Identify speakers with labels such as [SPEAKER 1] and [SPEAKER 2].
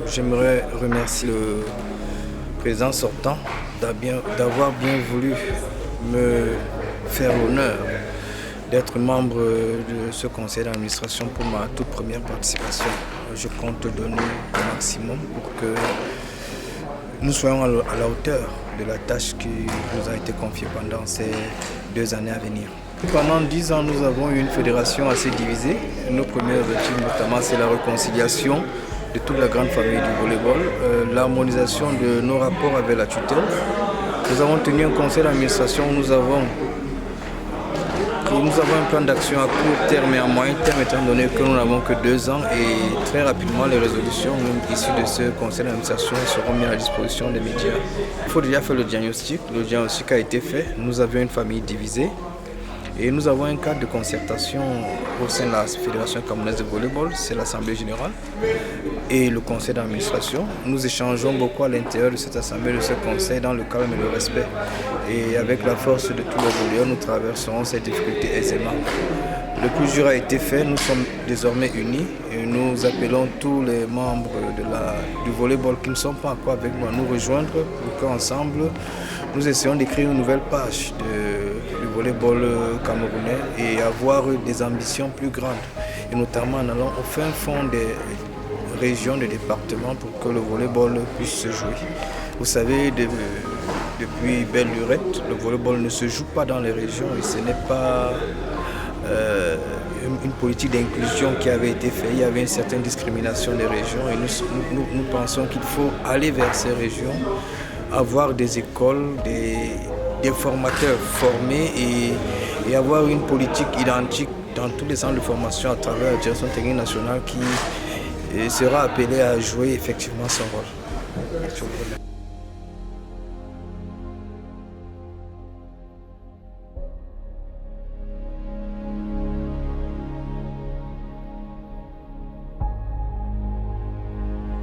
[SPEAKER 1] J'aimerais remercier le président sortant d'avoir bien voulu me faire l'honneur d'être membre de ce conseil d'administration pour ma toute première participation. Je compte donner le maximum pour que nous soyons à la hauteur de la tâche qui nous a été confiée pendant ces 2 années à venir. Pendant 10 ans, nous avons eu une fédération assez divisée. Nos premiers objectifs, notamment, c'est la réconciliation de toute la grande famille du volleyball, l'harmonisation de nos rapports avec la tutelle. Nous avons tenu un conseil d'administration où nous avons un plan d'action à court terme et à moyen terme, étant donné que nous n'avons que 2 ans, et très rapidement les résolutions issues de ce conseil d'administration seront mises à la disposition des médias. Il faut déjà faire le diagnostic a été fait. Nous avions une famille divisée et nous avons un cadre de concertation au sein de la Fédération camerounaise de volleyball, c'est l'Assemblée générale et le conseil d'administration. Nous échangeons beaucoup à l'intérieur de cette assemblée, de ce conseil, dans le calme et le respect. Et avec la force de tous les volleyeurs, nous traverserons ces difficultés aisément. Le plus dur a été fait, nous sommes désormais unis et nous appelons tous les membres du volleyball qui ne sont pas encore avec nous à nous rejoindre pour qu'ensemble nous essayons d'écrire une nouvelle page du volleyball camerounais et avoir des ambitions plus grandes, et notamment en allant au fin fond des régions, des départements, pour que le volleyball puisse se jouer. Vous savez, depuis belle lurette, le volleyball ne se joue pas dans les régions et ce n'est pas une politique d'inclusion qui avait été faite. Il y avait une certaine discrimination des régions et nous pensons qu'il faut aller vers ces régions, avoir des écoles, des formateurs formés et avoir une politique identique dans tous les centres de formation à travers la direction technique nationale qui sera appelée à jouer effectivement son rôle.